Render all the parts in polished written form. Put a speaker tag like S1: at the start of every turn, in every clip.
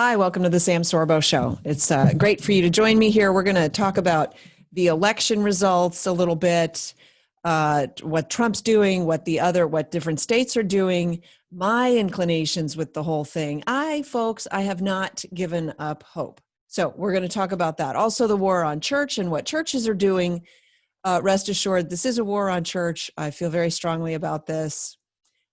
S1: Hi, welcome to the Sam Sorbo Show. It's great for you to join me here. We're going to talk about the election results a little bit, what Trump's doing, what different states are doing, my inclinations with the whole thing. Folks, I have not given up hope. So we're going to talk about that. Also, the war on church and what churches are doing. Rest assured, this is a war on church. I feel very strongly about this.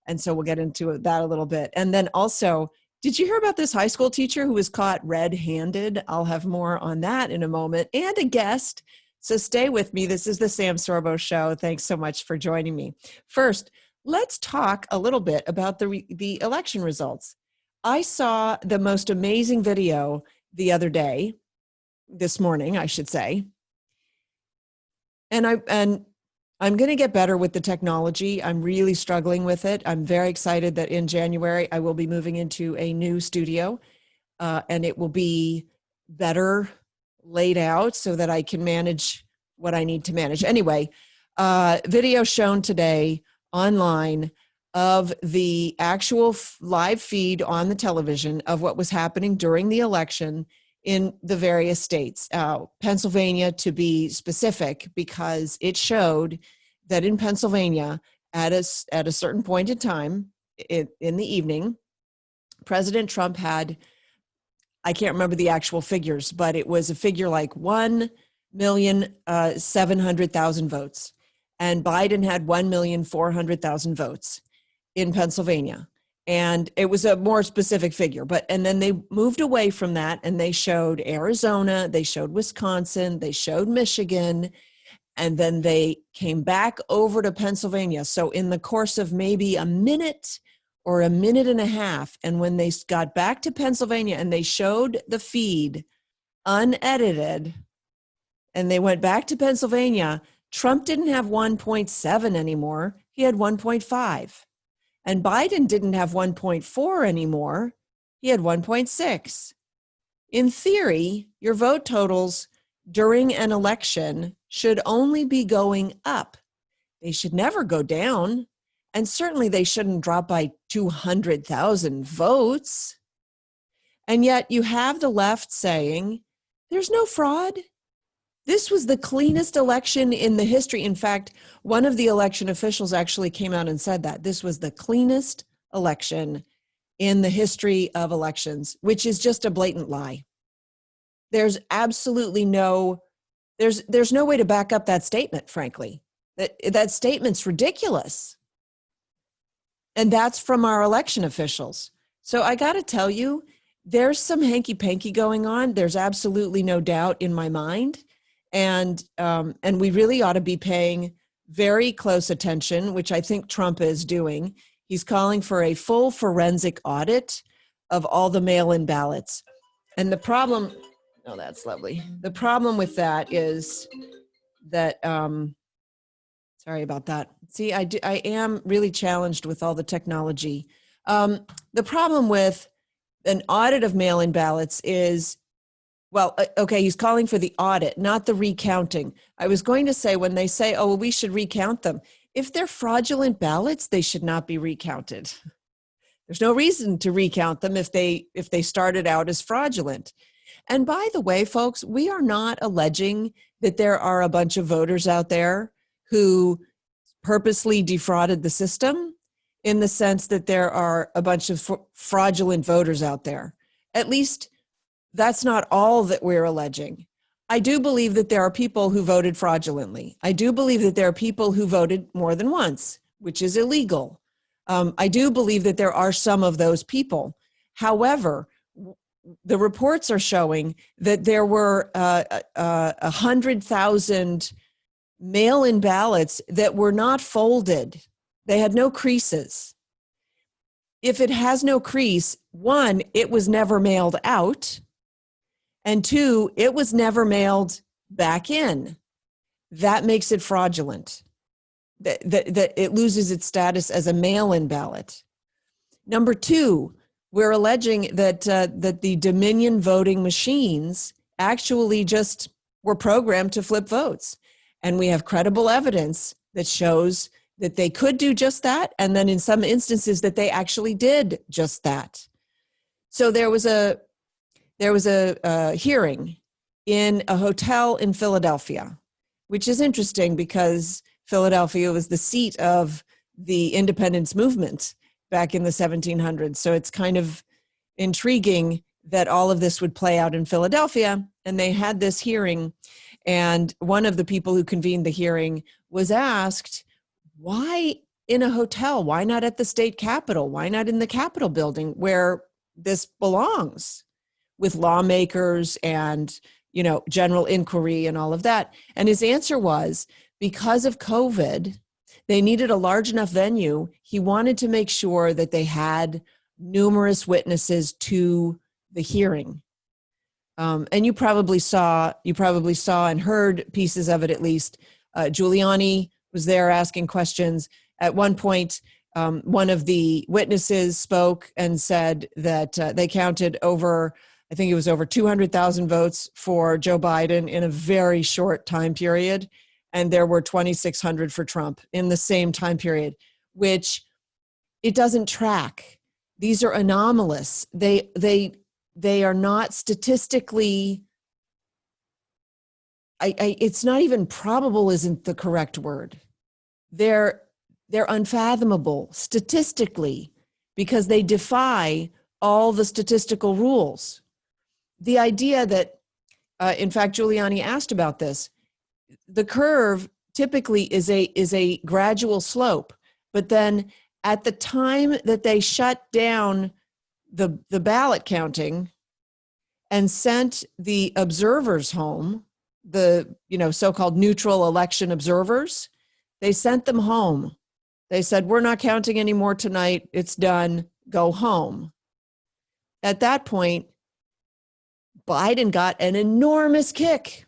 S1: And so we'll get into that a little bit. And then also, did you hear about this high school teacher who was caught red-handed? I'll have more on that in a moment, and a guest. So stay with me. This is the Sam Sorbo Show. Thanks so much for joining me. First, let's talk a little bit about the election results. I saw the most amazing video the other day, this morning, I should say. And I'm going to get better with the technology. I'm really struggling with it. I'm very excited that in January, I will be moving into a new studio and it will be better laid out so that I can manage what I need to manage. Anyway, video shown today online of the actual live feed on the television of what was happening during the election in the various states, Pennsylvania to be specific, because it showed that in Pennsylvania, at a certain point in time in the evening, President Trump had, I can't remember the actual figures, but it was a figure like 1,700,000 votes, and Biden had 1,400,000 votes in Pennsylvania. And it was a more specific figure, and then they moved away from that and they showed Arizona, they showed Wisconsin, they showed Michigan, and then they came back over to Pennsylvania. So in the course of maybe a minute or a minute and a half, and when they got back to Pennsylvania and they showed the feed unedited, and they went back to Pennsylvania, Trump didn't have 1.7 anymore, he had 1.5. And Biden didn't have 1.4 anymore. He had 1.6. In theory, your vote totals during an election should only be going up. They should never go down. And certainly they shouldn't drop by 200,000 votes. And yet you have the left saying, there's no fraud. This was the cleanest election in the history. In fact, one of the election officials actually came out and said that this was the cleanest election in the history of elections, which is just a blatant lie. There's absolutely there's no way to back up that statement, frankly. That statement's ridiculous. And that's from our election officials. So I got to tell you, there's some hanky-panky going on. There's absolutely no doubt in my mind. And we really ought to be paying very close attention, which I think Trump is doing. He's calling for a full forensic audit of all the mail-in ballots. And the problem, oh, that's lovely. The problem with that is that, sorry about that. See, I am really challenged with all the technology. The problem with an audit of mail-in ballots is, well, okay, he's calling for the audit, not the recounting. I was going to say, when they say, oh, well, we should recount them, if they're fraudulent ballots, they should not be recounted. There's no reason to recount them if they started out as fraudulent. And by the way, folks, we are not alleging that there are a bunch of voters out there who purposely defrauded the system, in the sense that there are a bunch of fraudulent voters out there. At least that's not all that we're alleging. I do believe that there are people who voted fraudulently. I do believe that there are people who voted more than once, which is illegal. I do believe that there are some of those people. However, the reports are showing that there were 100,000 mail-in ballots that were not folded. They had no creases. If it has no crease, one, it was never mailed out. And two, it was never mailed back in. That makes it fraudulent. That it loses its status as a mail-in ballot. Number two, we're alleging that the Dominion voting machines actually just were programmed to flip votes. And we have credible evidence that shows that they could do just that, and then in some instances that they actually did just that. So there was a there was a hearing in a hotel in Philadelphia, which is interesting because Philadelphia was the seat of the independence movement back in the 1700s. So it's kind of intriguing that all of this would play out in Philadelphia. And they had this hearing, and one of the people who convened the hearing was asked, why in a hotel? Why not at the state capitol? Why not in the Capitol building where this belongs, with lawmakers and, you know, general inquiry and all of that? And his answer was, because of COVID, they needed a large enough venue. He wanted to make sure that they had numerous witnesses to the hearing. And you probably saw and heard pieces of it, at least. Giuliani was there asking questions. At one point, one of the witnesses spoke and said that they counted over, I think it was over 200,000 votes for Joe Biden in a very short time period. And there were 2,600 for Trump in the same time period, which it doesn't track. These are anomalous. They are not statistically, it's not even probable isn't the correct word. They're unfathomable statistically because they defy all the statistical rules. The idea that, in fact, Giuliani asked about this, the curve typically is a gradual slope, but then at the time that they shut down the ballot counting and sent the observers home, the, you know, so-called neutral election observers, they sent them home. They said, we're not counting anymore tonight. It's done. Go home. At that point, Biden got an enormous kick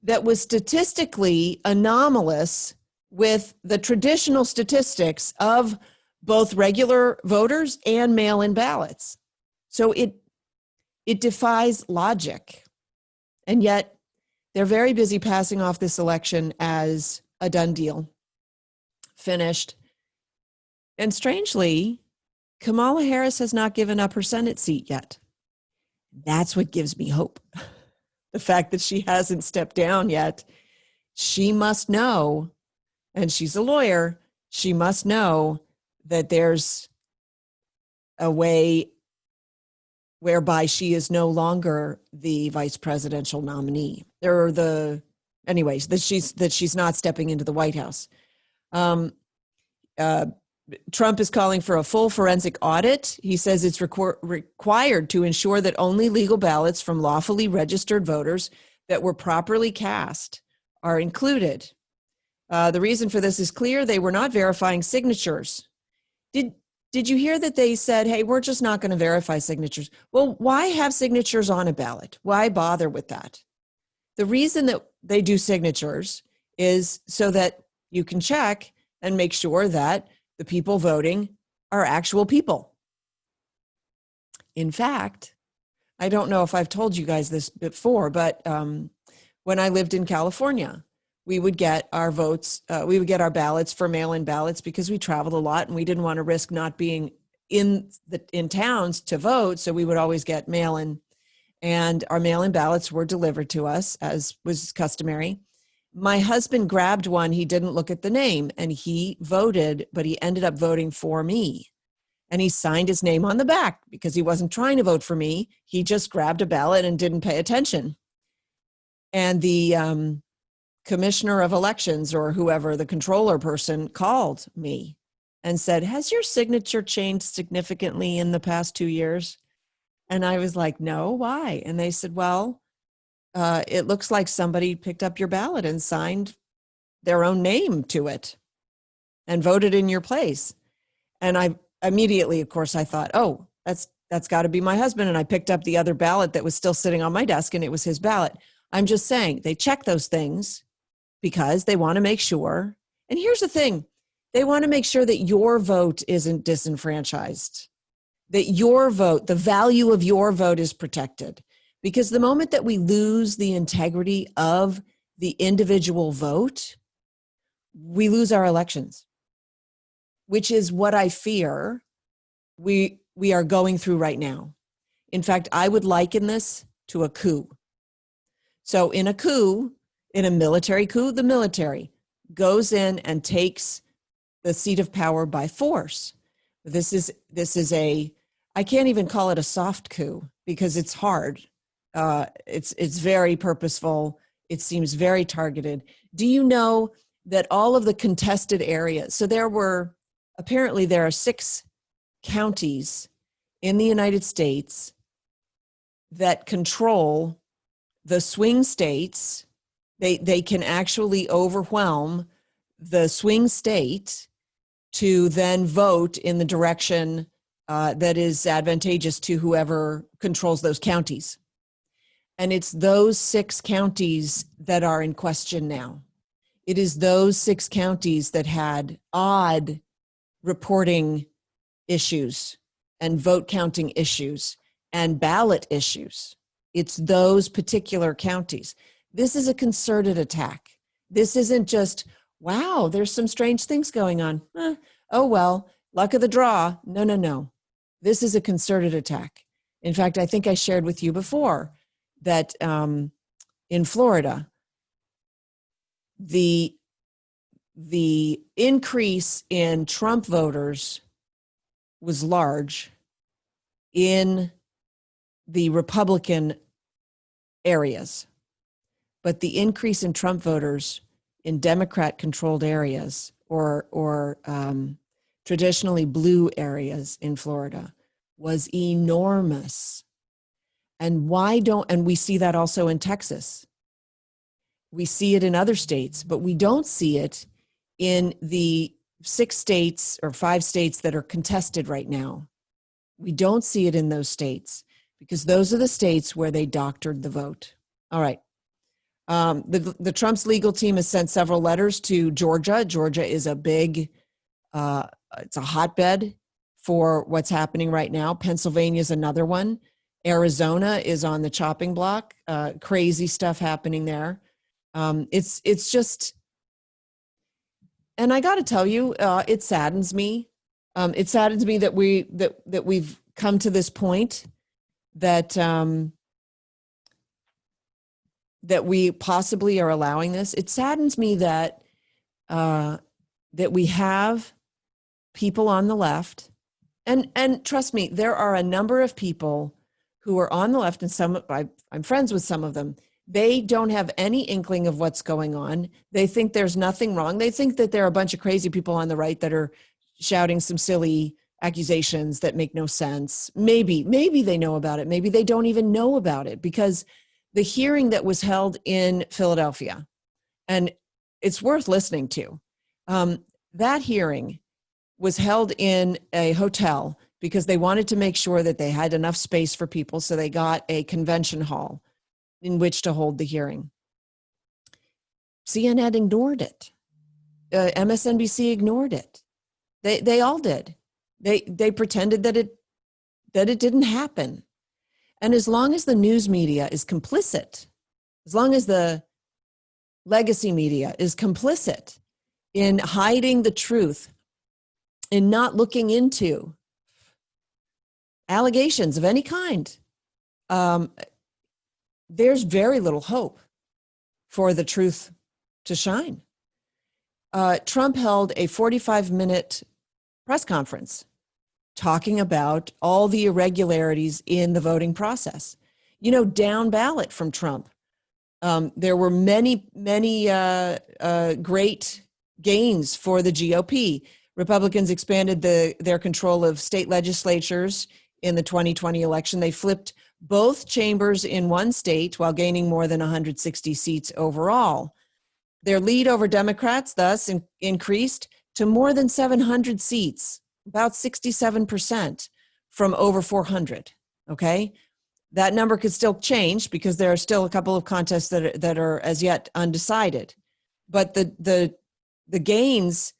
S1: that was statistically anomalous with the traditional statistics of both regular voters and mail-in ballots. So it defies logic. And yet they're very busy passing off this election as a done deal, finished. And strangely, Kamala Harris has not given up her Senate seat yet. That's what gives me hope. The fact that she hasn't stepped down yet. She must know, and she's a lawyer, she must know that there's a way whereby she is no longer the vice presidential nominee. That she's not stepping into the White House. Trump is calling for a full forensic audit. He says it's required to ensure that only legal ballots from lawfully registered voters that were properly cast are included. The reason for this is clear. They were not verifying signatures. Did you hear that they said, hey, we're just not going to verify signatures? Well, why have signatures on a ballot? Why bother with that? The reason that they do signatures is so that you can check and make sure that the people voting are actual people. In fact, I don't know if I've told you guys this before, but when I lived in California, we would get our votes, we would get our ballots for mail-in ballots because we traveled a lot and we didn't want to risk not being in towns to vote. So we would always get mail-in, and our mail-in ballots were delivered to us as was customary. My husband grabbed one. He didn't look at the name and he voted, but he ended up voting for me. And he signed his name on the back because he wasn't trying to vote for me. He just grabbed a ballot and didn't pay attention. And the commissioner of elections, or whoever, the controller person, called me and said, has your signature changed significantly in the past 2 years? And I was like, no, why? And they said, well, it looks like somebody picked up your ballot and signed their own name to it and voted in your place. And I immediately, of course, I thought, oh, that's got to be my husband. And I picked up the other ballot that was still sitting on my desk, and it was his ballot. I'm just saying, they check those things because they want to make sure. And here's the thing. They want to make sure that your vote isn't disenfranchised, that your vote, the value of your vote, is protected. Because the moment that we lose the integrity of the individual vote, we lose our elections, which is what I fear we are going through right now. In fact, I would liken this to a coup. So in a coup, in a military coup, the military goes in and takes the seat of power by force. This is I can't even call it a soft coup because it's hard. It's very purposeful. It seems very targeted. Do you know that all of the contested areas, so apparently there are 6 counties in the United States that control the swing states. They can actually overwhelm the swing state to then vote in the direction that is advantageous to whoever controls those counties. And it's those 6 counties that are in question now. It is those 6 counties that had odd reporting issues and vote counting issues and ballot issues. It's those particular counties. This is a concerted attack. This isn't just, wow, there's some strange things going on. Oh, well, luck of the draw. No. This is a concerted attack. In fact, I think I shared with you before that in Florida, the increase in Trump voters was large in the Republican areas, but the increase in Trump voters in Democrat-controlled areas or traditionally blue areas in Florida was enormous. And we see that also in Texas. We see it in other states, but we don't see it in the 6 states or 5 states that are contested right now. We don't see it in those states because those are the states where they doctored the vote. All right. The Trump's legal team has sent several letters to Georgia. Georgia is a big, it's a hotbed for what's happening right now. Pennsylvania is another one. Arizona is on the chopping block. Crazy stuff happening there. It's just, and I got to tell you, it saddens me. It saddens me that we've come to this point that we possibly are allowing this. It saddens me that we have people on the left, and trust me, there are a number of people who are on the left, and I'm friends with some of them. They don't have any inkling of what's going on. They think there's nothing wrong. They think that there are a bunch of crazy people on the right that are shouting some silly accusations that make no sense. Maybe they know about it. Maybe they don't even know about it, because the hearing that was held in Philadelphia, and it's worth listening to, that hearing was held in a hotel because they wanted to make sure that they had enough space for people. So they got a convention hall in which to hold the hearing. CNN ignored it. MSNBC ignored it. They all did. They pretended that it didn't happen. And as long as the news media is complicit, as long as the legacy media is complicit in hiding the truth, in not looking into allegations of any kind, there's very little hope for the truth to shine. Trump held a 45-minute press conference talking about all the irregularities in the voting process. You know, down ballot from Trump. There were many great gains for the GOP. Republicans expanded their control of state legislatures in the 2020 election. They flipped both chambers in one state while gaining more than 160 seats overall. Their lead over Democrats thus increased to more than 700 seats, about 67% from over 400, okay? That number could still change because there are still a couple of contests that are as yet undecided. But the gains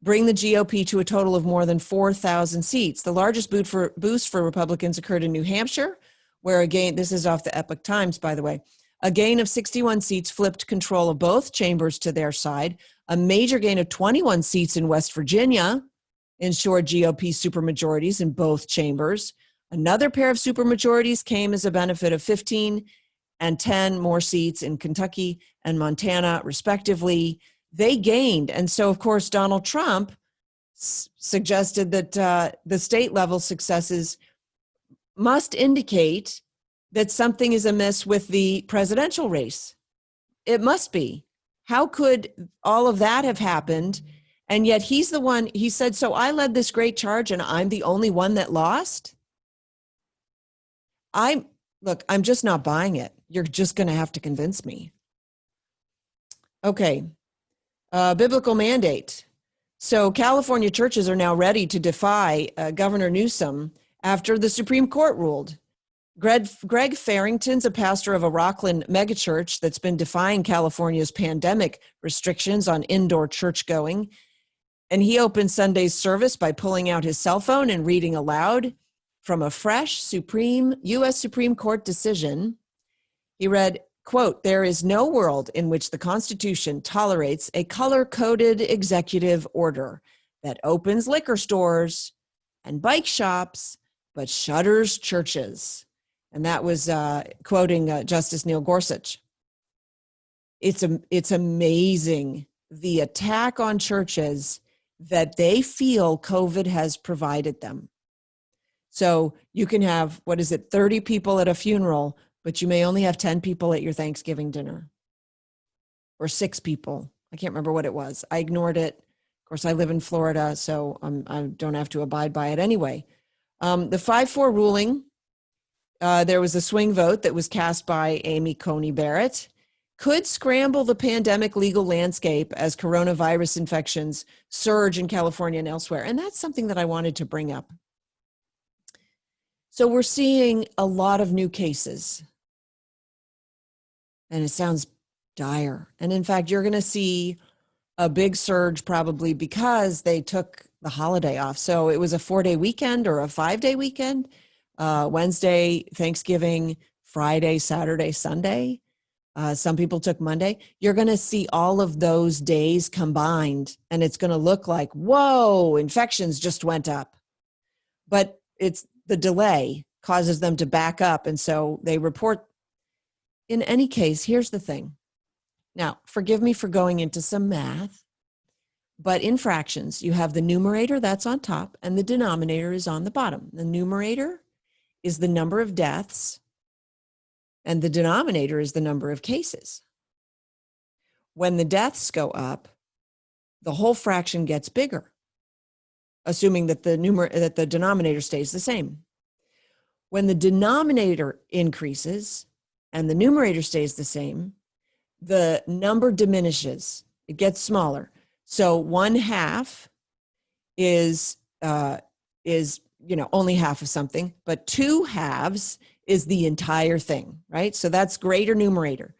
S1: bring the GOP to a total of more than 4,000 seats. The largest boost for Republicans occurred in New Hampshire, where again, this is off the Epoch Times, by the way, a gain of 61 seats flipped control of both chambers to their side. A major gain of 21 seats in West Virginia ensured GOP supermajorities in both chambers. Another pair of supermajorities came as a benefit of 15 and 10 more seats in Kentucky and Montana, respectively. They gained. And so, of course, Donald Trump suggested that the state level successes must indicate that something is amiss with the presidential race. It must be. How could all of that have happened? And yet he's the one, he said, so I led this great charge and I'm the only one that lost? Look, I'm just not buying it. You're just going to have to convince me. Okay. Biblical mandate. So California churches are now ready to defy Governor Newsom after the Supreme Court ruled. Greg Farrington's a pastor of a Rockland megachurch that's been defying California's pandemic restrictions on indoor church going. And he opened Sunday's service by pulling out his cell phone and reading aloud from a fresh U.S. Supreme Court decision. He read, quote, "There is no world in which the Constitution tolerates a color-coded executive order that opens liquor stores and bike shops, but shutters churches." And that was quoting Justice Neil Gorsuch. It's amazing the attack on churches that they feel COVID has provided them. So you can have, 30 people at a funeral, but you may only have 10 people at your Thanksgiving dinner, or 6 people. I can't remember what it was. I ignored it. Of course, I live in Florida, so I don't have to abide by it anyway. The 5-4 ruling, there was a swing vote that was cast by Amy Coney Barrett, could scramble the pandemic legal landscape as coronavirus infections surge in California and elsewhere. And that's something that I wanted to bring up. So we're seeing a lot of new cases. And it sounds dire. And in fact, you're going to see a big surge probably because they took the holiday off. So it was a 4-day weekend or a 5-day weekend. Wednesday, Thanksgiving, Friday, Saturday, Sunday. Some people took Monday. You're going to see all of those days combined, and it's going to look like, whoa, infections just went up. But it's the delay causes them to back up, and so they report. In any case, here's the thing. Now, forgive me for going into some math, but in fractions, you have the numerator that's on top, and the denominator is on the bottom. The numerator is the number of deaths, and the denominator is the number of cases. When the deaths go up, the whole fraction gets bigger, assuming that the denominator stays the same. When the denominator increases and the numerator stays the same, the number diminishes. It gets smaller. So 1/2 is only half of something, but 2/2 is the entire thing, right? So that's greater numerator.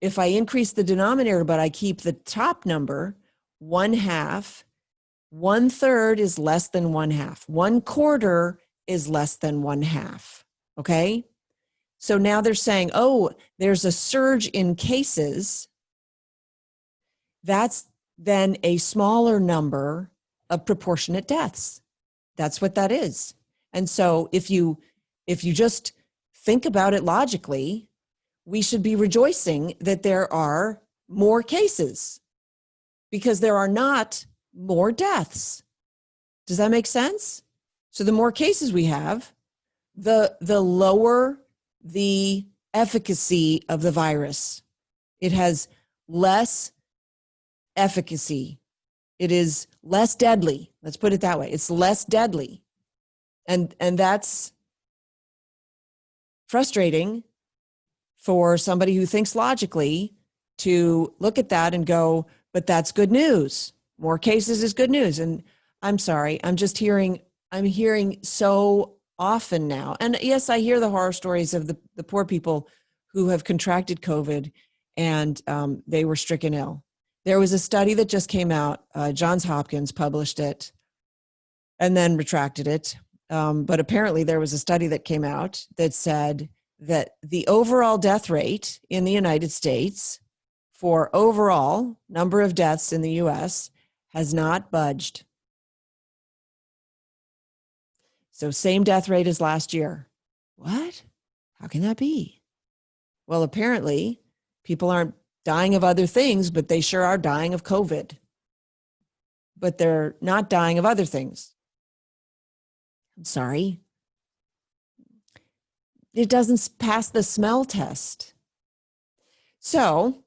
S1: If I increase the denominator, but I keep the top number, 1/2, 1/3 is less than 1/2. 1/4 is less than 1/2, okay? So now they're saying, oh, there's a surge in cases. That's then a smaller number of proportionate deaths. That's what that is. And so if you just think about it logically, we should be rejoicing that there are more cases because there are not more deaths. Does that make sense? So the more cases we have, the lower the efficacy of the virus. It has less efficacy. It is less deadly. Let's put it that way. It's less deadly. And that's frustrating for somebody who thinks logically to look at that and go, but that's good news. More cases is good news. And I'm sorry, I'm hearing so often now. And yes, I hear the horror stories of the poor people who have contracted COVID and they were stricken ill. There was a study that just came out. Johns Hopkins published it and then retracted it. But apparently there was a study that came out that said that the overall death rate in the United States for overall number of deaths in the US has not budged. So same death rate as last year. What? How can that be? Well, apparently people aren't dying of other things, but they sure are dying of COVID. But they're not dying of other things. I'm sorry. It doesn't pass the smell test. So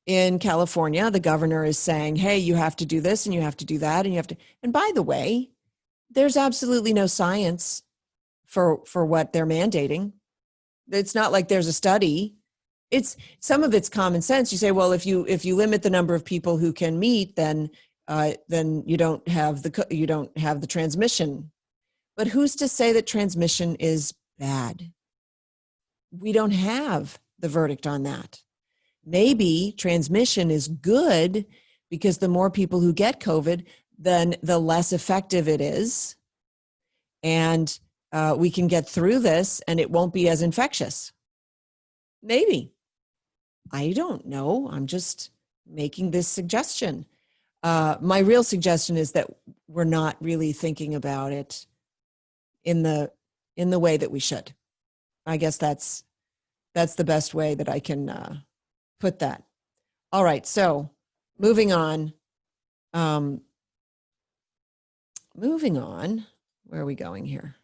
S1: in California, the governor is saying, hey, you have to do this and you have to do that. And you have to, and by the way, there's absolutely no science for what they're mandating. It's not like there's a study. It's some of it's common sense. You say, well, if you limit the number of people who can meet, then you don't have the transmission. But who's to say that transmission is bad? We don't have the verdict on that. Maybe transmission is good because the more people who get COVID, then the less effective it is. And we can get through this and it won't be as infectious. Maybe. I don't know. I'm just making this suggestion. My real suggestion is that we're not really thinking about it in the way that we should. I guess that's the best way that I can put that. All right. So moving on. Where are we going here?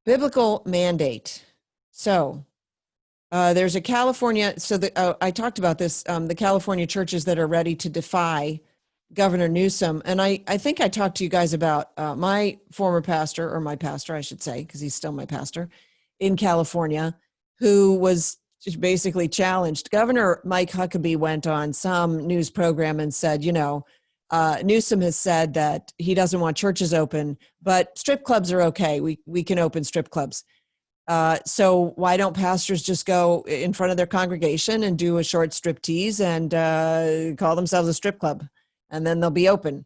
S1: Biblical mandate. So there's a California, I talked about this, the California churches that are ready to defy Governor Newsom. And I think I talked to you guys about my former pastor, or my pastor, I should say, because he's still my pastor in California, who was just basically challenged. Governor Mike Huckabee went on some news program and said, Newsom has said that he doesn't want churches open, but strip clubs are okay. We can open strip clubs. So why don't pastors just go in front of their congregation and do a short striptease and call themselves a strip club, and then they'll be open?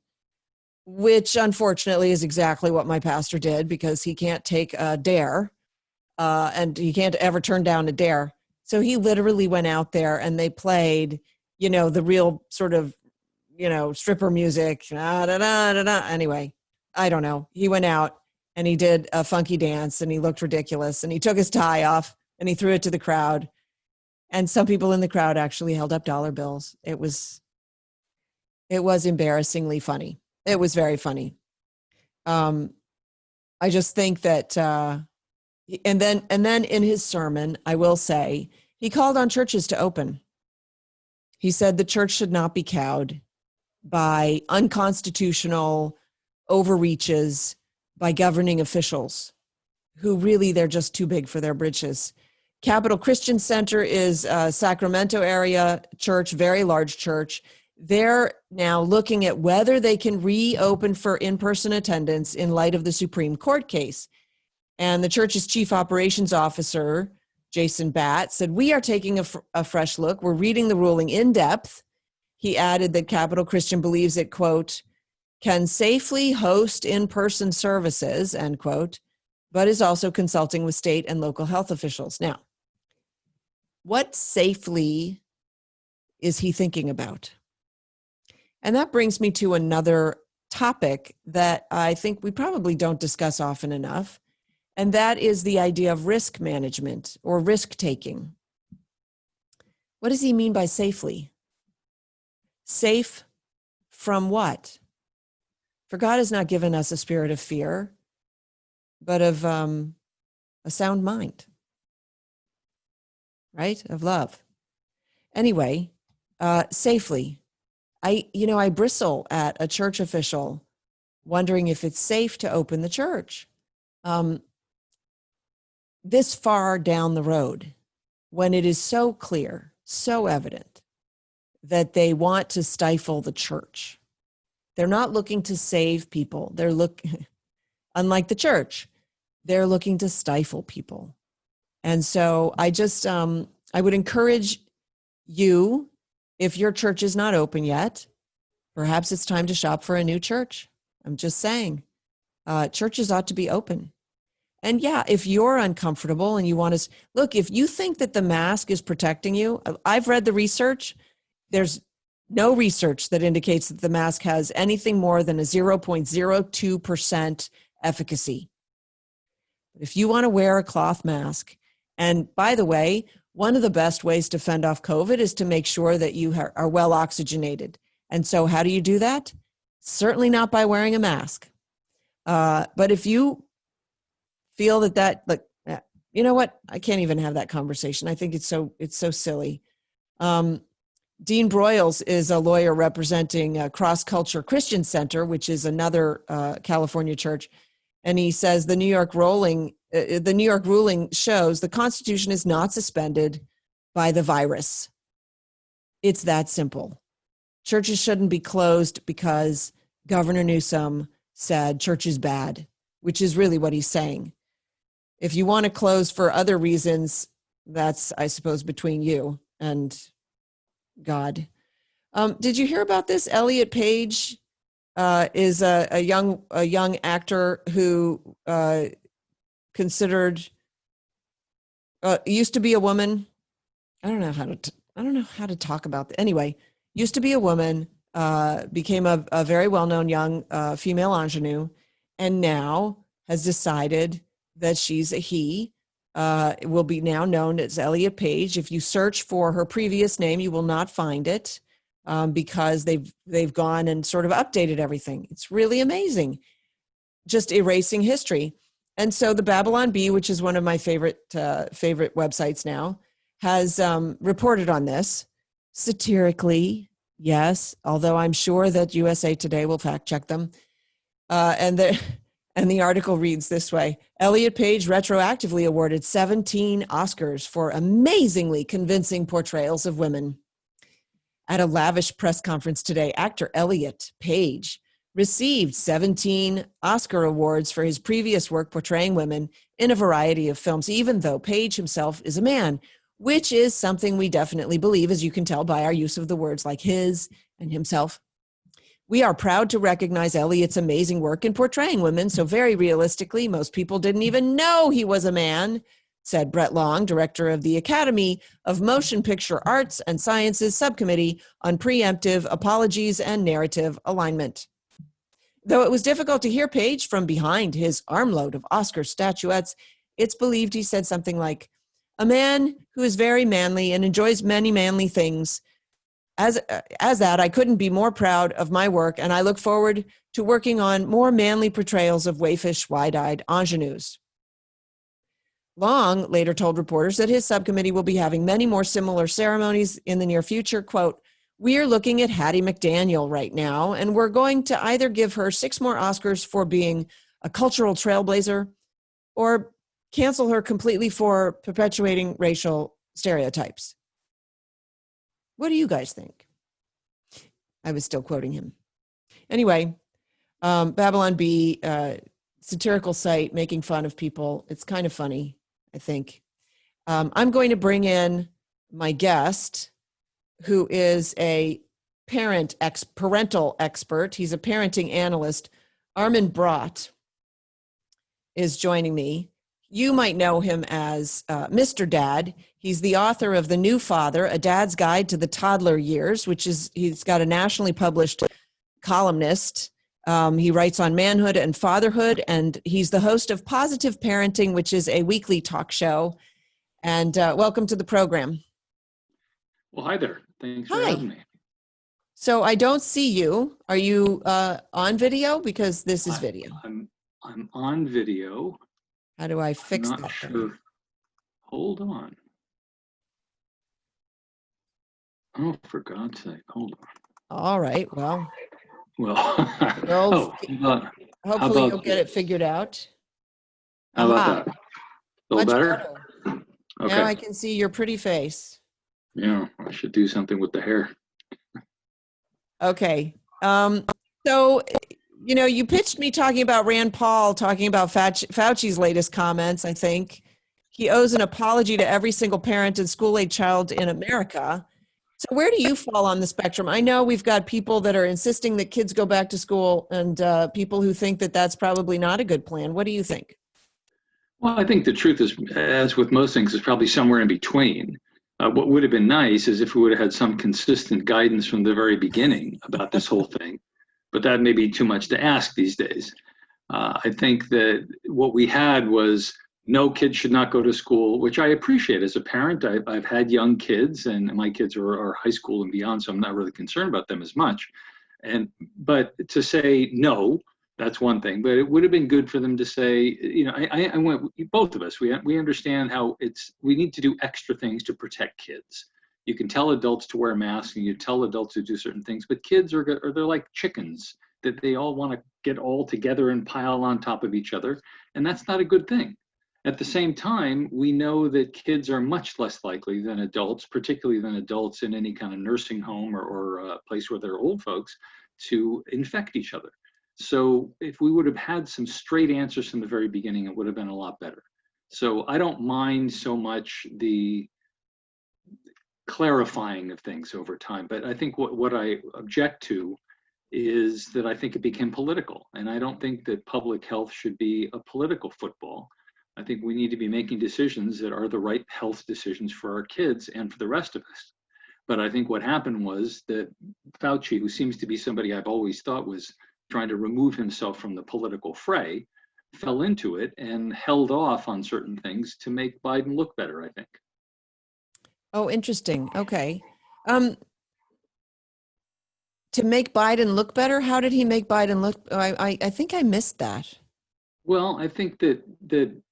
S1: Which unfortunately is exactly what my pastor did, because he can't take a dare and he can't ever turn down a dare. So he literally went out there and they played, the real sort of, stripper music. Anyway, I don't know. He went out and he did a funky dance and he looked ridiculous and he took his tie off and he threw it to the crowd. And some people in the crowd actually held up dollar bills. It was embarrassingly funny. It was very funny. I just think that, and then in his sermon, I will say, he called on churches to open. He said the church should not be cowed by unconstitutional overreaches by governing officials who really, they're just too big for their britches. Capital Christian Center is a Sacramento area church, very large church. They're now looking at whether they can reopen for in-person attendance in light of the Supreme Court case. And the church's chief operations officer, Jason Batt, said, we are taking a fresh look. We're reading the ruling in depth. He added that Capital Christian believes it, quote, can safely host in-person services, end quote, but is also consulting with state and local health officials. Now, what safely is he thinking about? And that brings me to another topic that I think we probably don't discuss often enough, and that is the idea of risk management or risk taking. What does he mean by safely? Safe from what? For God has not given us a spirit of fear, but of a sound mind, right? Of love. Anyway, safely. I bristle at a church official wondering if it's safe to open the church this far down the road, when it is so clear, so evident that they want to stifle the church. They're not looking to save people. Unlike the church, they're looking to stifle people. And so I just, I would encourage you, if your church is not open yet, perhaps it's time to shop for a new church. I'm just saying, churches ought to be open. And yeah, if you're uncomfortable and you want to, look, if you think that the mask is protecting you, I've read the research. There's no research that indicates that the mask has anything more than a 0.02% efficacy. But if you want to wear a cloth mask, and by the way, one of the best ways to fend off COVID is to make sure that you are well oxygenated. And so how do you do that? Certainly not by wearing a mask. But if you feel like, you know what? I can't even have that conversation. I think it's so silly. Dean Broyles is a lawyer representing Cross Culture Christian Center, which is another California church. And he says the New York ruling shows the Constitution is not suspended by the virus. It's that simple. Churches shouldn't be closed because Governor Newsom said church is bad, which is really what he's saying. If you want to close for other reasons, that's, I suppose, between you and God. Did you hear about this? Elliot Page is a young actor who considered used to be a woman. I don't know how to talk about that. Anyway, used to be a woman, became a very well-known young female ingenue, and now has decided that she's a he. Will be now known as Elliot Page. If you search for her previous name, you will not find it because they've gone and sort of updated everything. It's really amazing, just erasing history. And so the Babylon Bee, which is one of my favorite websites now, has reported on this satirically, yes, although I'm sure that USA Today will fact check them. And the article reads this way: Elliot Page retroactively awarded 17 Oscars for amazingly convincing portrayals of women. At a lavish press conference today, actor Elliot Page received 17 Oscar awards for his previous work portraying women in a variety of films, even though Page himself is a man, which is something we definitely believe, as you can tell by our use of the words like his and himself. We are proud to recognize Elliot's amazing work in portraying women, so very realistically, most people didn't even know he was a man, said Brett Long, director of the Academy of Motion Picture Arts and Sciences Subcommittee on Preemptive Apologies and Narrative Alignment. Though it was difficult to hear Page from behind his armload of Oscar statuettes, it's believed he said something like, "A man who is very manly and enjoys many manly things. As that, I couldn't be more proud of my work, and I look forward to working on more manly portrayals of waifish, wide-eyed ingenues." Long later told reporters that his subcommittee will be having many more similar ceremonies in the near future. Quote, "We're looking at Hattie McDaniel right now, and we're going to either give her 6 more Oscars for being a cultural trailblazer or cancel her completely for perpetuating racial stereotypes." What do you guys think? I was still quoting him. Anyway, Babylon Bee, satirical site making fun of people. It's kind of funny, I think. I'm going to bring in my guest, who is a parental expert. He's a parenting analyst. Armin Brott is joining me. You might know him as Mr. Dad. He's the author of The New Father, A Dad's Guide to the Toddler Years, he's got a nationally published columnist. He writes on manhood and fatherhood, and he's the host of Positive Parenting, which is a weekly talk show. And welcome to the program.
S2: Well, hi there. Thanks for having me.
S1: So I don't see you. Are you on video? Because this is video.
S2: I'm on video.
S1: How do I fix that?
S2: Not sure. Hold on. Oh, for God's sake, hold on.
S1: All right. Well,
S2: hopefully
S1: you'll get it figured out.
S2: How about that? A little better? Okay.
S1: Now I can see your pretty face.
S2: Yeah, I should do something with the hair.
S1: Okay. So, you pitched me talking about Rand Paul, talking about Fauci's latest comments, I think. He owes an apology to every single parent and school-age child in America. So where do you fall on the spectrum? I know we've got people that are insisting that kids go back to school and people who think that that's probably not a good plan. What do you think?
S2: Well, I think the truth is, as with most things, is probably somewhere in between. What would have been nice is if we would have had some consistent guidance from the very beginning about this whole thing, but that may be too much to ask these days. I think that what we had was no kids should not go to school, which I appreciate as a parent. I've had young kids, and my kids are high school and beyond, so I'm not really concerned about them as much. But to say no, that's one thing. But it would have been good for them to say, I went, both of us, we understand how we need to do extra things to protect kids. You can tell adults to wear masks and you tell adults to do certain things, but kids they're like chickens that they all want to get all together and pile on top of each other. And that's not a good thing. At the same time, we know that kids are much less likely than adults, particularly than adults in any kind of nursing home or a place where they're old folks, to infect each other. So if we would have had some straight answers from the very beginning, it would have been a lot better. So I don't mind so much the clarifying of things over time, but I think what I object to is that I think it became political. And I don't think that public health should be a political football. I think we need to be making decisions that are the right health decisions for our kids and for the rest of us. But I think what happened was that Fauci, who seems to be somebody I've always thought was trying to remove himself from the political fray, fell into it and held off on certain things to make Biden look better, I think.
S1: Oh, interesting. Okay. To make Biden look better, how did he make Biden look? I think I missed that.
S2: Well, I think that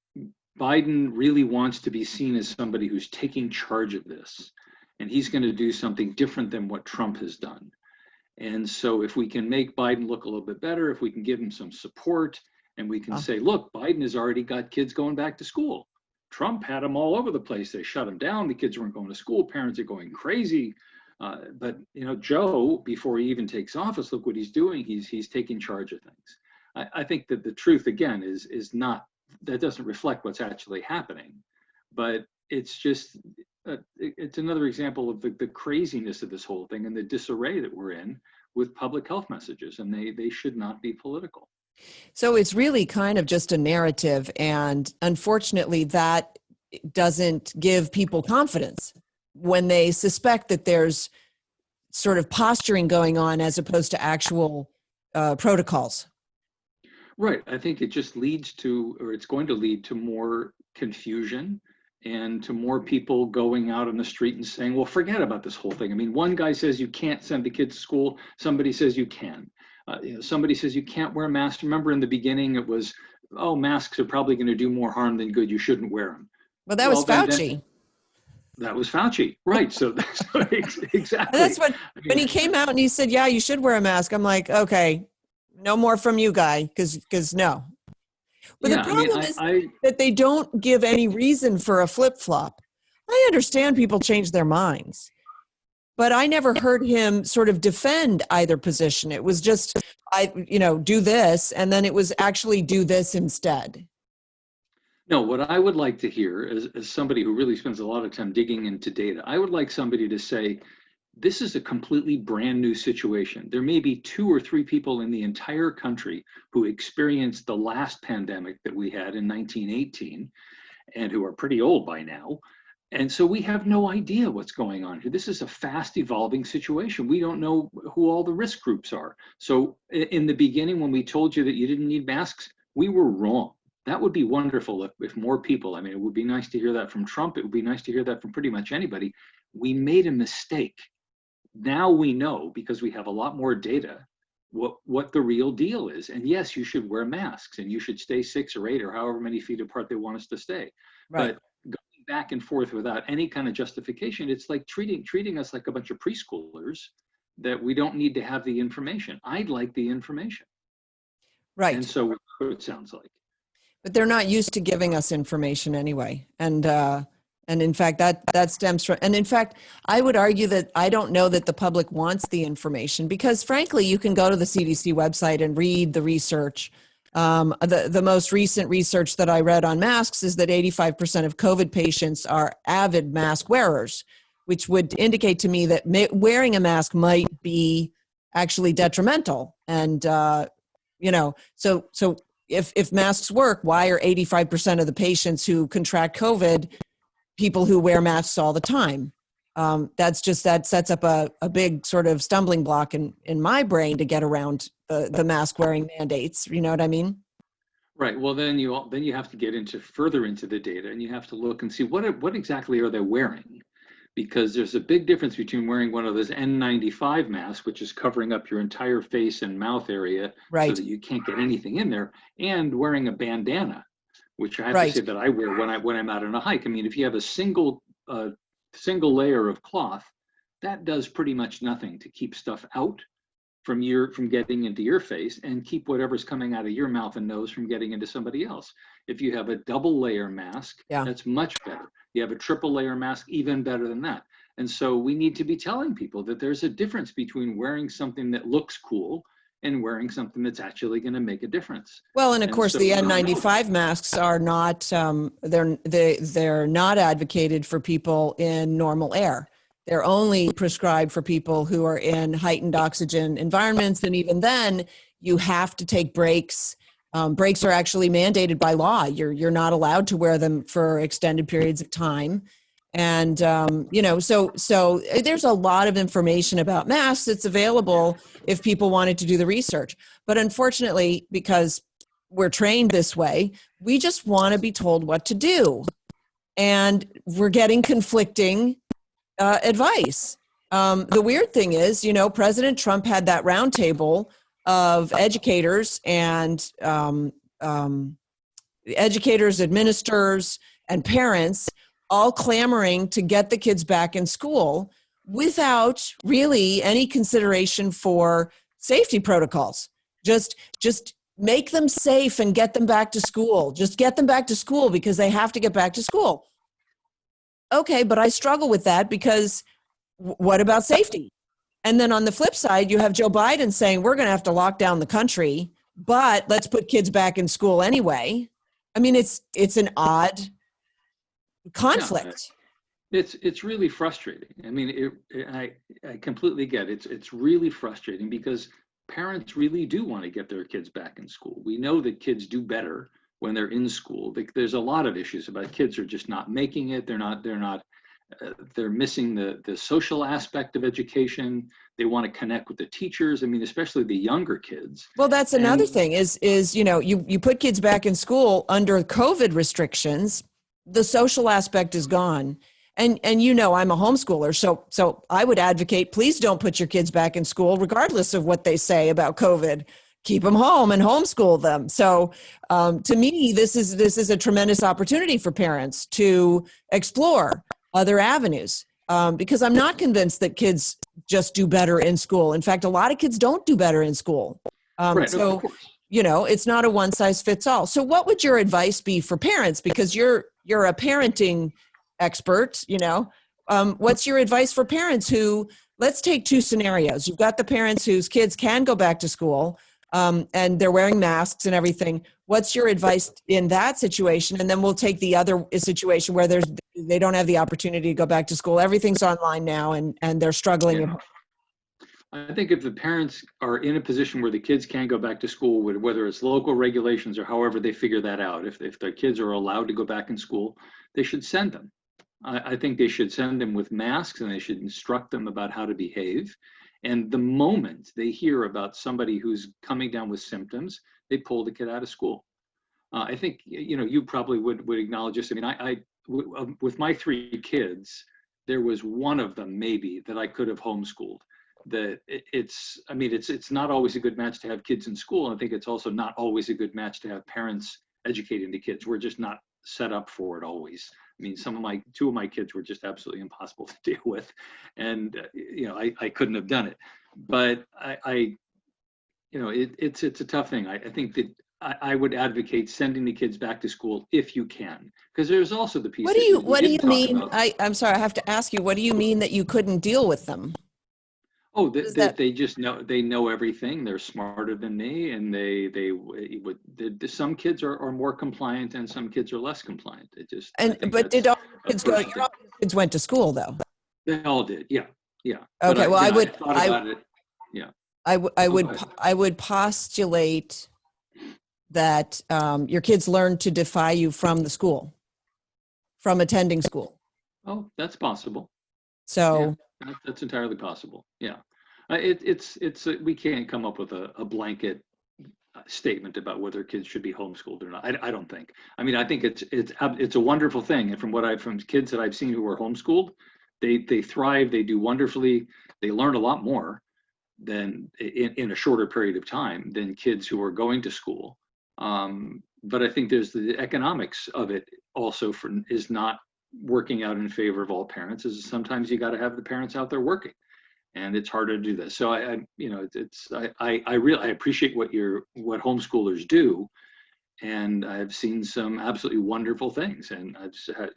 S2: Biden really wants to be seen as somebody who's taking charge of this, and he's going to do something different than what Trump has done. And so if we can make Biden look a little bit better, if we can give him some support, and we can say, look, Biden has already got kids going back to school. Trump had them all over the place. They shut them down. The kids weren't going to school. Parents are going crazy. But Joe, before he even takes office, look what he's doing. He's taking charge of things. I think that the truth, again, is not, that doesn't reflect what's actually happening. But it's just, it's another example of the craziness of this whole thing and the disarray that we're in with public health messages, and they should not be political.
S1: So it's really kind of just a narrative, and unfortunately that doesn't give people confidence when they suspect that there's sort of posturing going on as opposed to actual protocols.
S2: Right. I think it just leads to, or it's going to lead to more confusion and to more people going out on the street and saying, well, forget about this whole thing. I mean, one guy says you can't send the kids to school. Somebody says you can. Somebody says you can't wear masks. Remember in the beginning, it was, oh, masks are probably going to do more harm than good. You shouldn't wear them.
S1: Well, that was Fauci.
S2: That was Fauci. Right. So exactly.
S1: That's what, when he came out and he said, yeah, you should wear a mask. I'm like, okay, no more from you, guy, because no. But the problem is that they don't give any reason for a flip-flop. I understand people change their minds, but I never heard him sort of defend either position. It was just, do this, and then it was actually do this instead.
S2: No, what I would like to hear as somebody who really spends a lot of time digging into data, I would like somebody to say, this is a completely brand new situation. There may be 2 or 3 people in the entire country who experienced the last pandemic that we had in 1918 and who are pretty old by now. And so we have no idea what's going on here. This is a fast evolving situation. We don't know who all the risk groups are. So in the beginning, when we told you that you didn't need masks, we were wrong. That would be wonderful if more people, I mean, it would be nice to hear that from Trump. It would be nice to hear that from pretty much anybody. We made a mistake. Now we know, because we have a lot more data, what the real deal is. And yes, you should wear masks and you should stay 6 or 8 or however many feet apart they want us to stay. Right. But going back and forth without any kind of justification, it's like treating us like a bunch of preschoolers that we don't need to have the information. I'd like the information.
S1: Right.
S2: And so it sounds like.
S1: But they're not used to giving us information anyway. And in fact, that stems from, and in fact, I would argue that I don't know that the public wants the information because frankly, you can go to the CDC website and read the research. The most recent research that I read on masks is that 85% of COVID patients are avid mask wearers, which would indicate to me that wearing a mask might be actually detrimental. And, so if masks work, why are 85% of the patients who contract COVID people who wear masks all the time? That sets up a big sort of stumbling block in my brain to get around the mask wearing mandates. You know what I mean?
S2: Right. Well, then you have to get into further into the data, and you have to look and see what exactly are they wearing, because there's a big difference between wearing one of those N95 masks, which is covering up your entire face and mouth area so
S1: Right,
S2: that you can't get anything in there, and wearing a bandana, which I have to
S1: right.
S2: say that I wear when I'm out on a hike. I mean, if you have a single layer of cloth, that does pretty much nothing to keep stuff out from getting into your face, and keep whatever's coming out of your mouth and nose from getting into somebody else. If you have a double layer mask,
S1: Yeah.
S2: that's much better. You have a triple layer mask, even better than that. And so we need to be telling people that there's a difference between wearing something that looks cool and wearing something that's actually going to make a difference.
S1: Well, and of
S2: And
S1: course,
S2: so
S1: the
S2: we know that.
S1: N95 masks are not, they're not advocated for people in normal air. They're only prescribed for people who are in heightened oxygen environments. And even then, you have to take breaks. Breaks are actually mandated by law. You're not allowed to wear them for extended periods of time. And so there's a lot of information about masks that's available if people wanted to do the research. But unfortunately, because we're trained this way, we just want to be told what to do. And we're getting conflicting advice. The weird thing is, President Trump had that roundtable of educators and educators, administrators, and parents all clamoring to get the kids back in school without really any consideration for safety protocols. Just make them safe and get them back to school. Just get them back to school because they have to get back to school. Okay, but I struggle with that because what about safety? And then on the flip side, you have Joe Biden saying we're going to have to lock down the country, but let's put kids back in school anyway. I mean, it's an odd conflict.
S2: Yeah, it's really frustrating. I mean, I completely get it. It's really frustrating because parents really do want to get their kids back in school. We know that kids do better when they're in school. There's a lot of issues about kids are just not making it. They're missing the social aspect of education. They want to connect with the teachers. I mean, especially the younger kids.
S1: Well, that's another thing is you put kids back in school under COVID restrictions, the social aspect is gone. And I'm a homeschooler, so I would advocate, please don't put your kids back in school, regardless of what they say about COVID. Keep them home and homeschool them. So to me, this is a tremendous opportunity for parents to explore other avenues because I'm not convinced that kids just do better in school. In fact, a lot of kids don't do better in school.
S2: Right,
S1: so, it's not a one size fits all. So what would your advice be for parents? Because you're a parenting expert, what's your advice for parents who, let's take two scenarios. You've got the parents whose kids can go back to school and they're wearing masks and everything. What's your advice in that situation? And then we'll take the other situation where they don't have the opportunity to go back to school. Everything's online now and they're struggling.
S2: Yeah. I think if the parents are in a position where the kids can go back to school, whether it's local regulations or however they figure that out, if their kids are allowed to go back in school, they should send them. I think they should send them with masks and they should instruct them about how to behave. And the moment they hear about somebody who's coming down with symptoms, they pull the kid out of school. I think, you probably would acknowledge this. I mean, with my three kids, there was one of them maybe that I could have homeschooled. That it's not always a good match to have kids in school. And I think it's also not always a good match to have parents educating the kids. We're just not set up for it always. I mean, two of my kids were just absolutely impossible to deal with. And, I couldn't have done it, but it's a tough thing. I think that I would advocate sending the kids back to school if you can, because there's also the piece.
S1: What do you mean? I'm sorry, I have to ask you, what do you mean that you couldn't deal with them?
S2: Oh, they just know everything. They're smarter than me, and some kids are more compliant, and some kids are less compliant.
S1: But did all kids go? Your kids went to school though.
S2: They all did, yeah.
S1: Okay, well, I would postulate that your kids learned to defy you from the school, from attending school.
S2: Oh, that's possible.
S1: So.
S2: Yeah, that's entirely possible. Yeah, it's we can't come up with a blanket statement about whether kids should be homeschooled or not. I don't think. I mean, I think it's a wonderful thing, and from kids that I've seen who are homeschooled, they thrive, they do wonderfully, they learn a lot more than in a shorter period of time than kids who are going to school. But I think there's the economics of it also is not working out in favor of all parents. Is sometimes you got to have the parents out there working, and it's harder to do this. So I really appreciate what homeschoolers do, and I've seen some absolutely wonderful things, and I've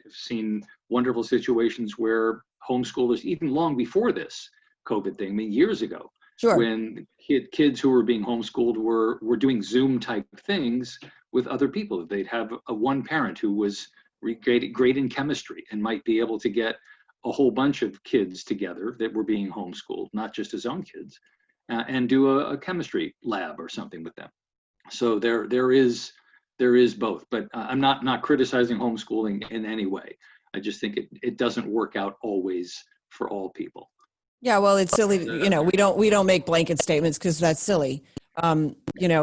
S2: seen wonderful situations where homeschoolers, even long before this COVID thing, I mean years ago,
S1: Sure.
S2: when kids who were being homeschooled were doing Zoom type things with other people. They'd have one parent who was great in chemistry and might be able to get a whole bunch of kids together that were being homeschooled, not just his own kids, and do a chemistry lab or something with them. So there is both, but I'm not criticizing homeschooling in any way. I just think it doesn't work out always for all people.
S1: Yeah, well, it's silly. We don't make blanket statements because that's silly.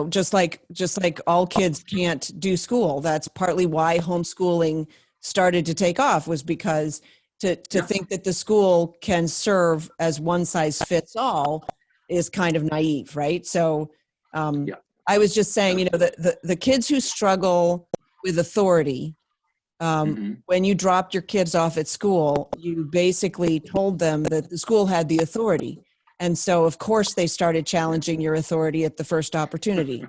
S1: Just like all kids can't do school. That's partly why homeschooling started to take off, was because to think that the school can serve as one size fits all is kind of naive, right? So I was just saying, the kids who struggle with authority, when you dropped your kids off at school, you basically told them that the school had the authority. And so, of course, they started challenging your authority at the first opportunity,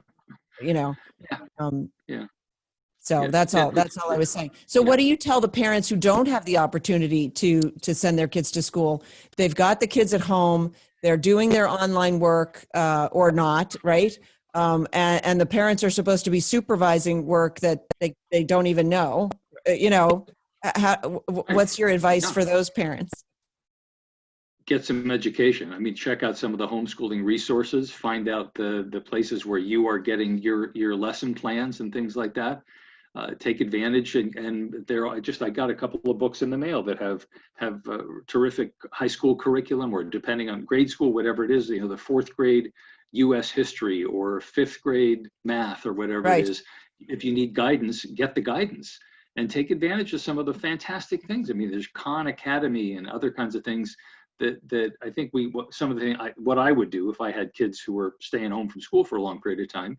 S1: So that's all I was saying. So what do you tell the parents who don't have the opportunity to send their kids to school? They've got the kids at home, they're doing their online work or not, right? And the parents are supposed to be supervising work that they don't even know. What's your advice for those parents?
S2: Get some education. I mean, check out some of the homeschooling resources, find out the places where you are getting your lesson plans and things like that. Take advantage, and I got a couple of books in the mail that have terrific high school curriculum, or depending on grade school, whatever it is, the fourth grade U.S. history or fifth grade math or whatever it is. If you need guidance, get the guidance and take advantage of some of the fantastic things. I mean, there's Khan Academy and other kinds of things that I think what I would do if I had kids who were staying home from school for a long period of time.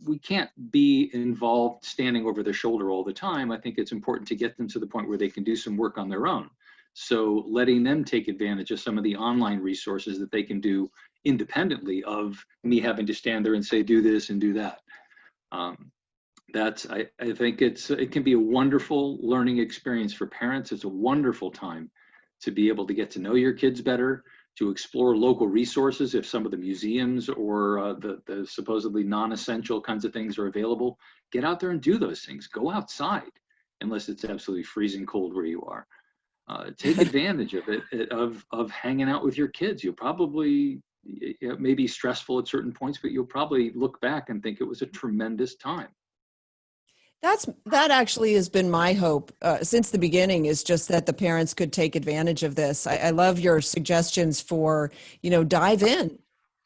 S2: We can't be involved standing over their shoulder all the time. I think it's important to get them to the point where they can do some work on their own. So letting them take advantage of some of the online resources that they can do independently of me having to stand there and say, do this and do that. I think it can be a wonderful learning experience for parents. It's a wonderful time to be able to get to know your kids better, to explore local resources if some of the museums or the supposedly non-essential kinds of things are available. Get out there and do those things. Go outside, unless it's absolutely freezing cold where you are. Take advantage of it, of hanging out with your kids. You'll probably, it may be stressful at certain points, but you'll probably look back and think it was a tremendous time.
S1: That actually has been my hope since the beginning, is just that the parents could take advantage of this. I love your suggestions for, dive in,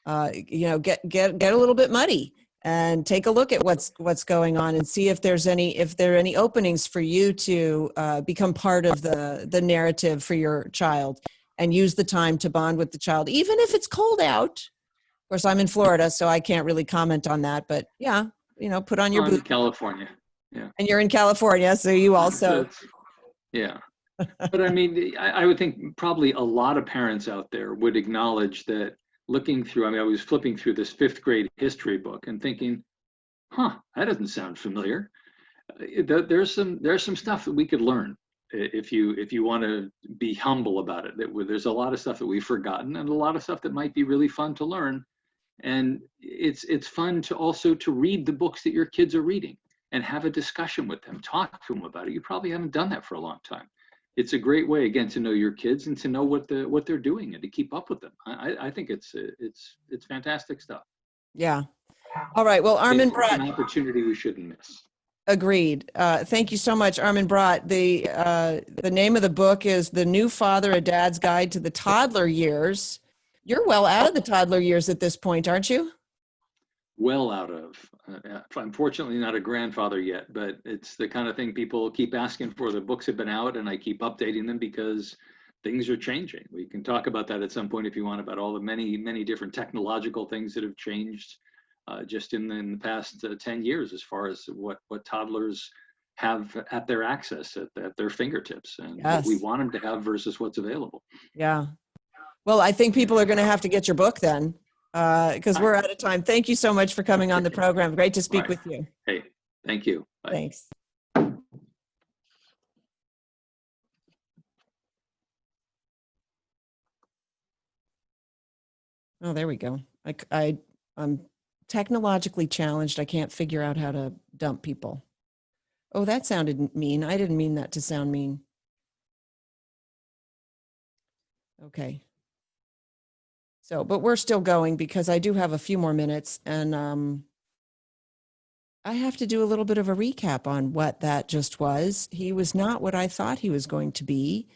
S1: get a little bit muddy and take a look at what's going on and see if there are any openings for you to become part of the narrative for your child, and use the time to bond with the child, even if it's cold out. Of course, I'm in Florida, so I can't really comment on that, but yeah, put on your boots.
S2: California. Yeah.
S1: And you're in California, so you also.
S2: Yeah. But I mean, I would think probably a lot of parents out there would acknowledge that looking through, I was flipping through this fifth grade history book and thinking, that doesn't sound familiar. There's some stuff that we could learn if you want to be humble about it. There's a lot of stuff that we've forgotten and a lot of stuff that might be really fun to learn. And it's fun to also to read the books that your kids are reading and have a discussion with them, talk to them about it. You probably haven't done that for a long time. It's a great way, again, to know your kids and to know what they're doing and to keep up with them. I think it's fantastic stuff.
S1: Yeah. All right. Well, Armin Brott.
S2: It's an opportunity we shouldn't miss.
S1: Agreed. Thank you so much, Armin Brott. The name of the book is The New Father, A Dad's Guide to the Toddler Years. You're well out of the toddler years at this point, aren't you?
S2: well out of. I'm fortunately not a grandfather yet, but it's the kind of thing people keep asking for. The books have been out and I keep updating them because things are changing. We can talk about that at some point if you want, about all the many, many different technological things that have changed just in the past 10 years as far as what toddlers have at their access, at their fingertips, and what we
S1: Yes.
S2: want them to have versus what's available.
S1: Yeah. Well, I think people are going to have to get your book then, because
S2: All
S1: we're out of time. Thank you so much for coming on the program. Great to speak
S2: right.
S1: with you.
S2: Hey, thank you. Bye.
S1: Thanks. Oh, there we go. I'm technologically challenged. I can't figure out how to dump people. Oh, that sounded mean. I didn't mean that to sound mean. Okay. So, but we're still going because I do have a few more minutes, and I have to do a little bit of a recap on what that just was. He was not what I thought he was going to be.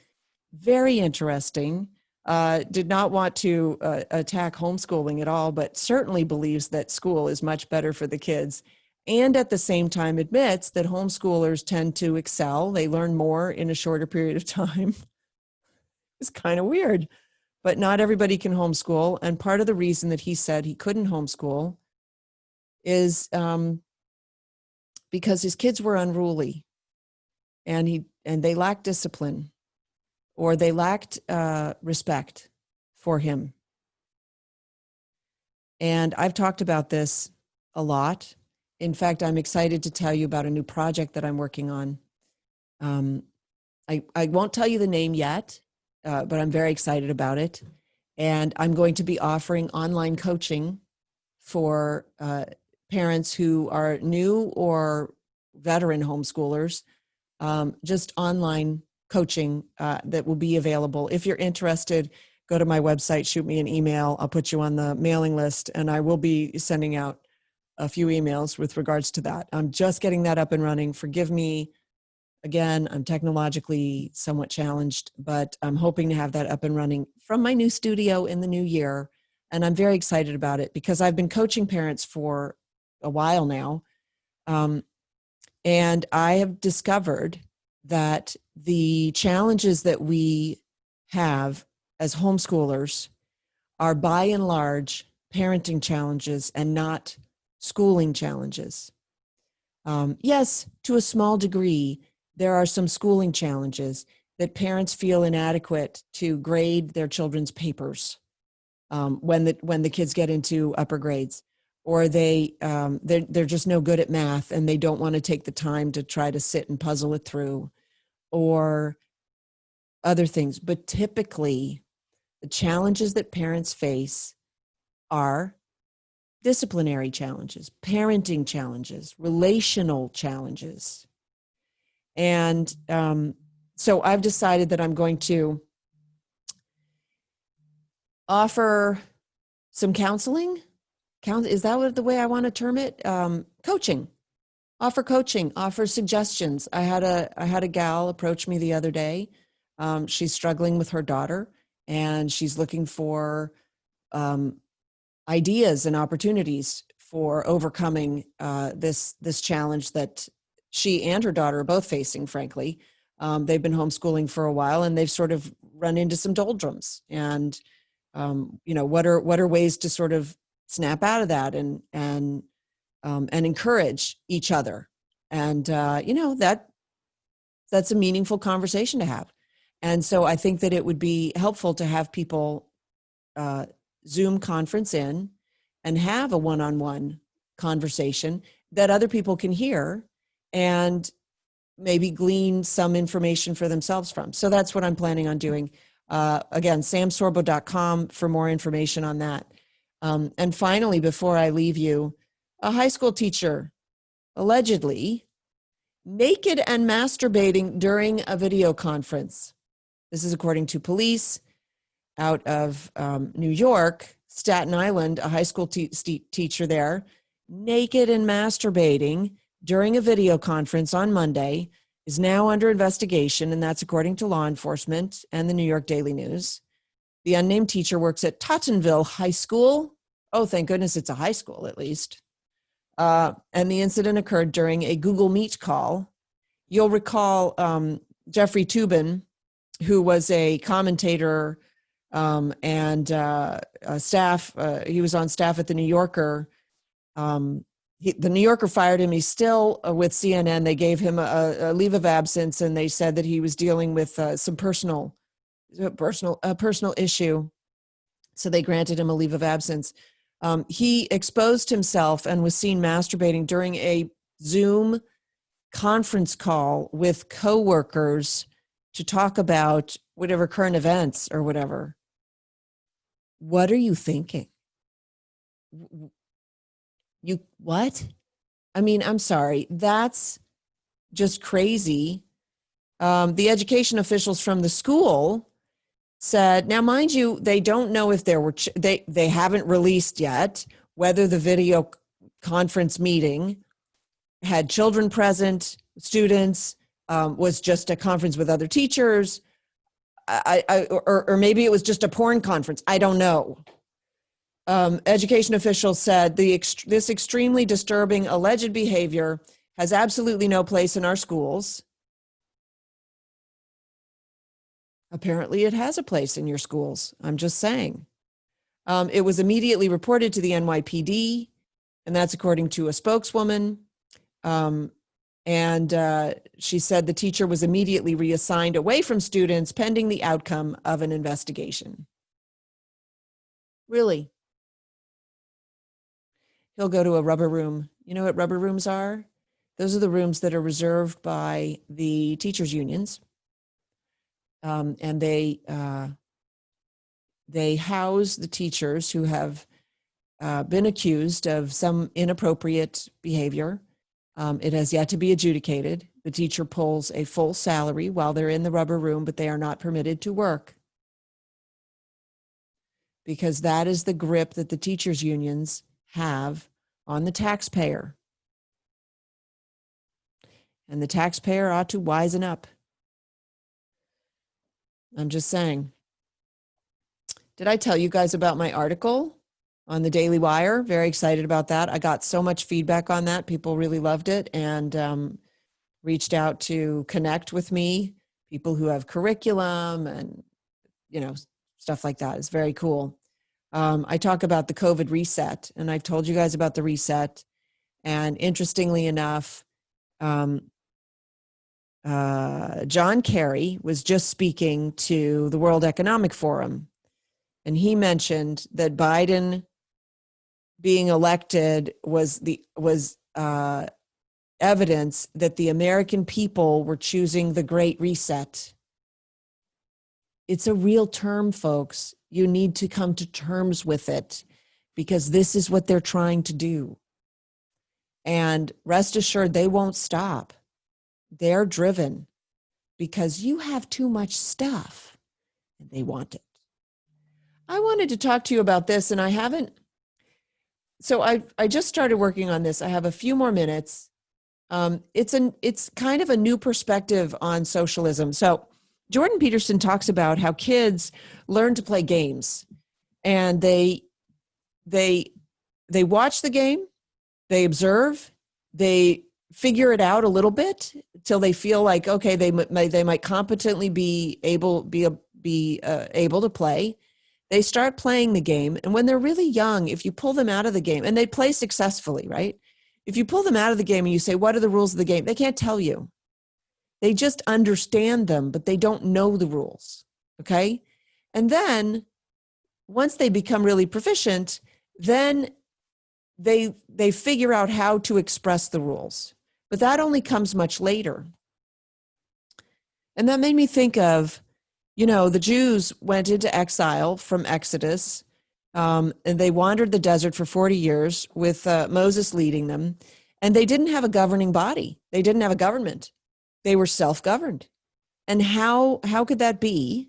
S1: Very interesting. Did not want to attack homeschooling at all, but certainly believes that school is much better for the kids. And at the same time admits that homeschoolers tend to excel. They learn more in a shorter period of time. It's kind of weird, but not everybody can homeschool. And part of the reason that he said he couldn't homeschool is because his kids were unruly and they lacked discipline, or they lacked respect for him. And I've talked about this a lot. In fact, I'm excited to tell you about a new project that I'm working on. I won't tell you the name yet, but I'm very excited about it. And I'm going to be offering online coaching for parents who are new or veteran homeschoolers, just online coaching that will be available. If you're interested, go to my website, shoot me an email. I'll put you on the mailing list, and I will be sending out a few emails with regards to that. I'm just getting that up and running. Forgive me. Again, I'm technologically somewhat challenged, but I'm hoping to have that up and running from my new studio in the new year. And I'm very excited about it because I've been coaching parents for a while now. And I have discovered that the challenges that we have as homeschoolers are by and large parenting challenges and not schooling challenges. Yes, to a small degree, there are some schooling challenges that parents feel inadequate to grade their children's papers when the kids get into upper grades, or they're just no good at math and they don't want to take the time to try to sit and puzzle it through, or other things. But typically, the challenges that parents face are disciplinary challenges, parenting challenges, relational challenges. And so I've decided that I'm going to offer some counseling. Is that what the way I want to term it? Coaching. Offer coaching, offer suggestions. I had a gal approach me the other day. She's struggling with her daughter, and she's looking for ideas and opportunities for overcoming this challenge that she and her daughter are both facing, frankly. They've been homeschooling for a while, and they've sort of run into some doldrums. And what are ways to sort of snap out of that and encourage each other. And, that's a meaningful conversation to have. And so I think that it would be helpful to have people Zoom conference in and have a one-on-one conversation that other people can hear and maybe glean some information for themselves from. So that's what I'm planning on doing. Again, samsorbo.com for more information on that. And finally, before I leave you, a high school teacher allegedly naked and masturbating during a video conference. This is according to police out of New York, Staten Island. A high school teacher there, naked and masturbating during a video conference on Monday, is now under investigation, and that's according to law enforcement and the New York Daily News. The unnamed teacher works at Tottenville High School. Oh, thank goodness it's a high school, at least. And the incident occurred during a Google Meet call. You'll recall Jeffrey Toobin, who was a commentator and a staff. He was on staff at the New Yorker. The New Yorker fired him. He's still with CNN. They gave him a leave of absence, and they said that he was dealing with some personal issue. So they granted him a leave of absence. He exposed himself and was seen masturbating during a Zoom conference call with coworkers to talk about whatever current events or whatever. What are you thinking? You what? I mean, I'm sorry. That's just crazy. The education officials from the school said, now, mind you, they don't know if there were, they haven't released yet whether the video conference meeting had children present, students, was just a conference with other teachers, or maybe it was just a porn conference. I don't know. Education officials said this extremely disturbing alleged behavior has absolutely no place in our schools. Apparently it has a place in your schools. I'm just saying. It was immediately reported to the NYPD, and that's according to a spokeswoman. And she said the teacher was immediately reassigned away from students pending the outcome of an investigation. Really? He'll go to a rubber room. You know what rubber rooms are? Those are the rooms that are reserved by the teachers' unions. And they house the teachers who have been accused of some inappropriate behavior. It has yet to be adjudicated. The teacher pulls a full salary while they're in the rubber room, but they are not permitted to work, because that is the grip that the teachers' unions have on the taxpayer. And the taxpayer ought to wisen up. I'm just saying. Did I tell you guys about my article on the Daily Wire? Very excited about that. I got so much feedback on that. People really loved it and reached out to connect with me, people who have curriculum and, you know, stuff like that. It's very cool. I talk about the COVID reset, and I've told you guys about the reset. And interestingly enough, John Kerry was just speaking to the World Economic Forum, and he mentioned that Biden being elected was evidence that the American people were choosing the Great Reset. It's a real term, folks. You need to come to terms with it, because this is what they're trying to do. And rest assured, they won't stop. They're driven because you have too much stuff and they want it. I wanted to talk to you about this, and I haven't. So I just started working on this. I have a few more minutes. It's kind of a new perspective on socialism. So Jordan Peterson talks about how kids learn to play games, and they watch the game, they observe, they figure it out a little bit till they feel like, okay, they might competently be able to play. They start playing the game, and when they're really young, if you pull them out of the game, and they play successfully, right? If you pull them out of the game and you say, what are the rules of the game? They can't tell you. They just understand them, but they don't know the rules, okay? And then once they become really proficient, then they figure out how to express the rules. But that only comes much later. And that made me think of, you know, the Jews went into exile from Exodus, and they wandered the desert for 40 years with Moses leading them, and they didn't have a governing body. They didn't have a government. They were self-governed. And how could that be?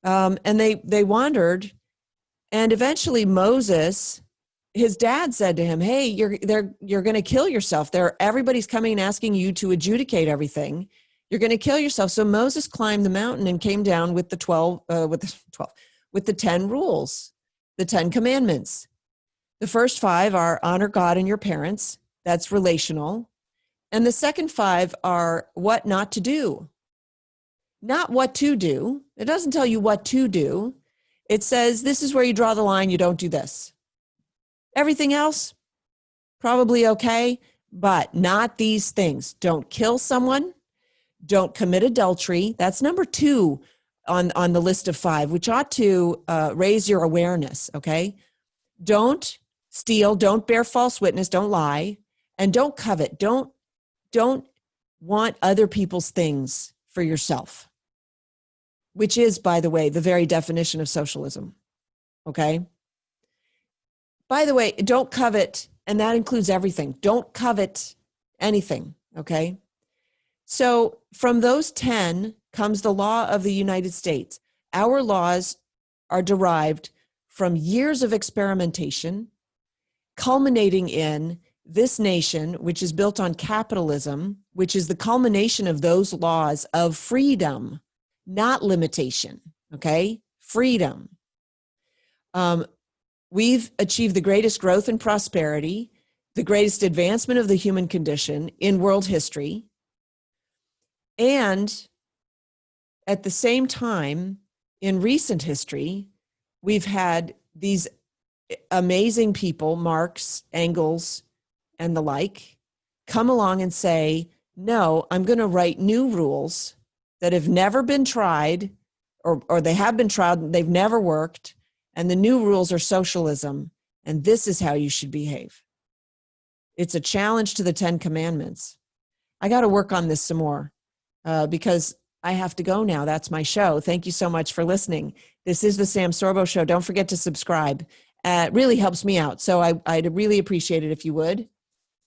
S1: And they wandered, and eventually Moses, his dad said to him, hey, you're going to kill yourself. Everybody's coming and asking you to adjudicate everything. You're going to kill yourself. So Moses climbed the mountain and came down with the 10 rules, the 10 commandments. The first 5 are honor God and your parents. That's relational. And the second 5 are what not to do. Not what to do. It doesn't tell you what to do. It says, this is where you draw the line. You don't do this. Everything else, probably okay, but not these things. Don't kill someone. Don't commit adultery. That's number 2 on the list of 5, which ought to raise your awareness, okay? Don't steal. Don't bear false witness. Don't lie. And don't covet. Don't want other people's things for yourself, which is, by the way, the very definition of socialism, okay? By the way, don't covet, and that includes everything. Don't covet anything, okay? So from those 10 comes the law of the United States. Our laws are derived from years of experimentation, culminating in this nation, which is built on capitalism, which is the culmination of those laws of freedom, not limitation, okay? Freedom. We've achieved the greatest growth and prosperity, the greatest advancement of the human condition in world history. And at the same time, in recent history, we've had these amazing people, Marx, Engels, and the like, come along and say, no, I'm going to write new rules that have never been tried, or they have been tried and they've never worked. And the new rules are socialism. And this is how you should behave. It's a challenge to the 10 commandments. I got to work on this some more because I have to go now. That's my show. Thank you so much for listening. This is the Sam Sorbo Show. Don't forget to subscribe. It really helps me out. So I'd really appreciate it if you would.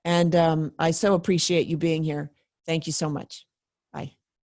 S1: And I so appreciate you being here. Thank you so much.